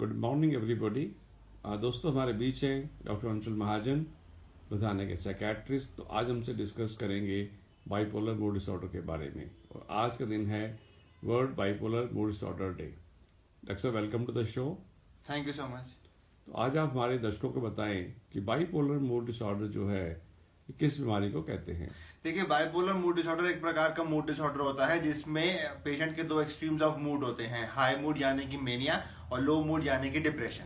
Good morning everybody. दोस्तों, हमारे बीच हैं डॉक्टर अंशुल महाजन, लुधियाना के साइकेट्रिस्ट। तो आज हमसे डिस्कस करेंगे बाइपोलर मूड डिसऑर्डर के बारे में, और आज का दिन है world bipolar mood disorder day. Doctor welcome to the show. Thank you so much. तो आज आप हमारे दर्शकों को बताएं कि बाइपोलर मूड डिसऑर्डर जो है ये किस बीमारी को कहते हैं। देखिए, बाइपोलर मूड डिसऑर्डर एक प्रकार का मूड डिसऑर्डर होता है जिसमें पेशेंट के दो एक्सट्रीम्स ऑफ मूड होते हैं, हाई मूड यानी कि मेनिया और लो मूड यानी कि डिप्रेशन।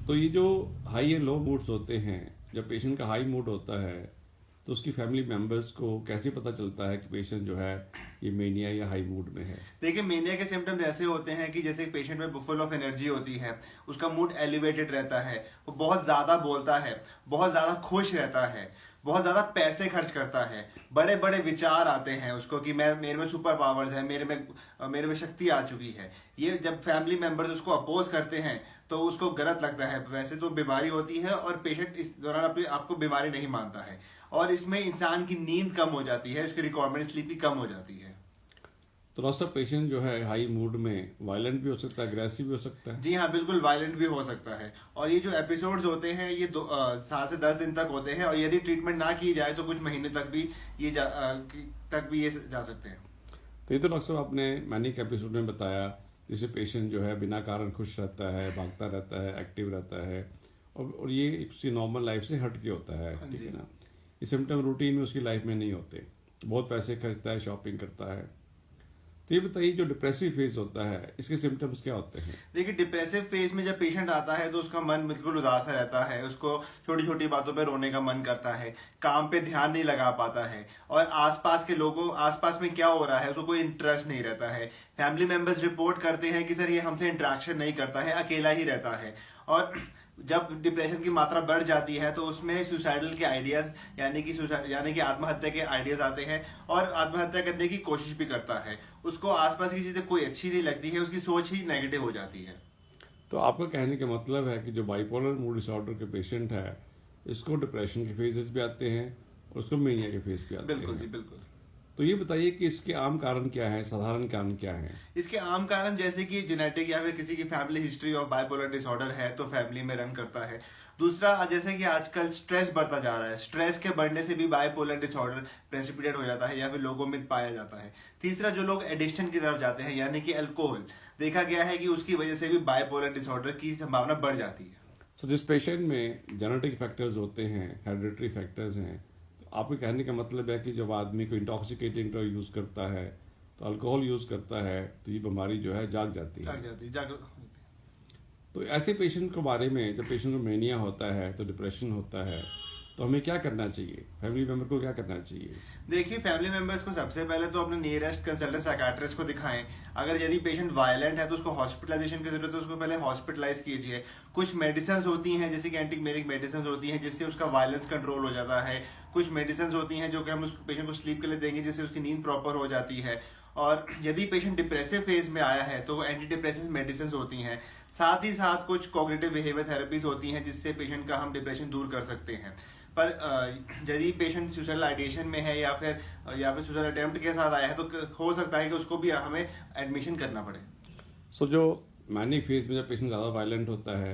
तो ये जो हाई एंड लो मूड्स होते हैं, जब पेशेंट का हाई मूड होता है तो उसकी फैमिली मेंबर्स को कैसे पता चलता है कि पेशेंट जो है ये मेनिया या हाई मूड में है। देखिए, मेनिया के सिम्टम्स ऐसे होते हैं कि जैसे पेशेंट में फुल ऑफ एनर्जी होती है, उसका मूड एलिवेटेड रहता है, वो बहुत ज्यादा बोलता है, बहुत ज्यादा खुश रहता है, बहुत ज्यादा पैसे खर्च करता है, बड़े बड़े विचार आते हैं उसको कि मेरे में सुपर पावर्स है, मेरे में शक्ति आ चुकी है। ये जब फैमिली मेंबर्स उसको अपोज करते हैं तो उसको गलत लगता है। वैसे तो बीमारी होती है और पेशेंट इस दौरान अपने आपको बीमारी नहीं मानता है, और इसमें इंसान की नींद कम हो जाती है, उसकी रिक्वायरमेंट स्लीप भी कम हो जाती है। तो डॉक्टर, पेशेंट जो है हाई मूड में वायलेंट भी हो सकता है, अग्रेसिव भी हो सकता है। जी हाँ, बिल्कुल वायलेंट भी हो सकता है। और ये जो एपिसोड्स होते हैं ये 7 से 10 दिन तक होते हैं, और यदि ट्रीटमेंट ना की जाए तो कुछ महीने तक भी ये जा सकते हैं। तो ये तो डॉक्टर साहब आपने मैनिक एपिसोड में बताया, जिसे पेशेंट जो है बिना कारण खुश रहता है, भागता रहता है, एक्टिव रहता है, और ये उसकी नॉर्मल लाइफ से हट के होता है, ठीक है ना। ये सिम्टम रूटीन में उसकी लाइफ में नहीं होते। बहुत पैसे खर्चता है, शॉपिंग करता है। तो ये बताइए, जो डिप्रेसिव फेज होता है इसके सिम्टम्स क्या होते हैं। देखिए, डिप्रेसिव फेज में जब पेशेंट आता है तो उसका मन बिल्कुल उदास रहता है, उसको छोटी छोटी बातों पे रोने का मन करता है, काम पे ध्यान नहीं लगा पाता है, और आसपास में क्या हो रहा है उसको कोई इंटरेस्ट नहीं रहता है। फैमिली मेंबर्स रिपोर्ट करते हैं कि सर ये हमसे इंटरेक्शन नहीं करता है, अकेला ही रहता है। और जब डिप्रेशन की मात्रा बढ़ जाती है तो उसमें सुसाइडल के आइडियाज यानी कि आत्महत्या के आइडियाज आते हैं, और आत्महत्या करने की कोशिश भी करता है। उसको आसपास की चीजें कोई अच्छी नहीं लगती है, उसकी सोच ही नेगेटिव हो जाती है। तो आपका कहने का मतलब है कि जो बाइपोलर मूड डिसऑर्डर के पेशेंट है, इसको डिप्रेशन के फेजेस भी आते हैं और उसको मेनिया के फेज भी आते हैं। बिल्कुल जी, बिल्कुल। तो ये बताइए कि इसके आम कारण क्या है, साधारण कारण क्या है। इसके आम कारण जैसे कि जेनेटिक या फिर किसी की family history of bipolar disorder है तो फैमिली में रन करता है। दूसरा, जैसे कि आजकल स्ट्रेस बढ़ता जा रहा है, स्ट्रेस के बढ़ने से भी बाइपोलर डिसऑर्डर प्रेसिपिटेट हो जाता है या फिर लोगों में पाया जाता है। तीसरा, जो लोग एडिक्शन की तरफ जाते हैं यानी कि अल्कोहल, देखा गया है कि उसकी वजह से भी बाइपोलर डिसऑर्डर की संभावना बढ़ जाती है। सो जिस पेशेंट में जेनेटिक फैक्टर्स होते हैं, हेरिडिटरी फैक्टर्स हैं, आपके कहने का मतलब है कि जब आदमी को इंटॉक्सिकेटिंग ड्रग यूज करता है, तो अल्कोहल यूज करता है, तो ये बीमारी जो है जाग जाती है। तो ऐसे पेशेंट के बारे में, जब पेशेंट को मेनिया होता है तो डिप्रेशन होता है, तो हमें क्या करना चाहिए, फैमिली मेंबर को क्या करना चाहिए। देखिए, फैमिली मेंबर्स को सबसे पहले तो अपने नियरेस्ट कंसल्टेंट साइकियाट्रिस्ट को दिखाएं। अगर यदि पेशेंट वायलेंट है तो उसको हॉस्पिटलाइजेशन की जरूरत है, उसको पहले हॉस्पिटलाइज कीजिए। कुछ मेडिसिन होती हैं जैसे कि एंटीमेरिक मेडिसिन होती हैं जिससे उसका वायलेंस कंट्रोल हो जाता है। कुछ मेडिसिन होती हैं जो कि हम उस पेशेंट को स्लीप के लिए देंगे जिससे उसकी नींद प्रॉपर हो जाती है। और यदि पेशेंट डिप्रेसिव फेज में आया है तो एंटी डिप्रेसिव मेडिसिन होती हैं। साथ ही साथ कुछ कॉग्निटिव बिहेवियर थेरेपीज होती हैं जिससे पेशेंट का हम डिप्रेशन दूर कर सकते हैं। पर यदि पेशेंट सुसाइडल आइडिएशन में है या फिर सुसाइडल अटेम्प्ट के साथ आया है तो हो सकता है कि उसको भी हमें एडमिशन करना पड़े। सो जो मैनिक फेज में जब पेशेंट ज़्यादा वायलेंट होता है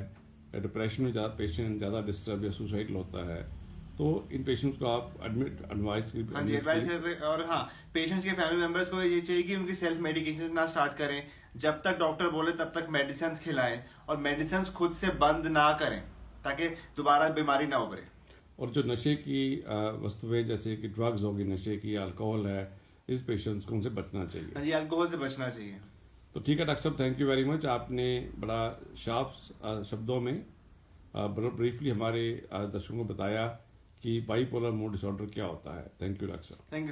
या डिप्रेशन में पेशेंट ज़्यादा डिस्टर्ब या सुसाइडल होता है, तो इन पेशेंट्स को आप एडवाइस और हाँ, पेशेंट्स के फैमिली मेंबर्स को ये चाहिए कि उनकी सेल्फ मेडिकेशन ना स्टार्ट करें। जब तक डॉक्टर बोले तब तक मेडिसिन खिलाएं, और मेडिसिन खुद से बंद ना करें ताकि दोबारा बीमारी ना उभरे। और जो नशे की वस्तुएं जैसे कि ड्रग्स होगी, नशे की, अल्कोहल है, इस पेशेंट्स को उनसे बचना चाहिए। हाँ जी, अल्कोहल से बचना चाहिए। तो ठीक है डॉक्टर साहब, थैंक यू वेरी मच। आपने बड़ा शार्प शब्दों में ब्रीफली हमारे दर्शकों को बताया कि बाइपोलर मूड डिसऑर्डर क्या होता है। थैंक यू डॉक्टर साहब। Thank you.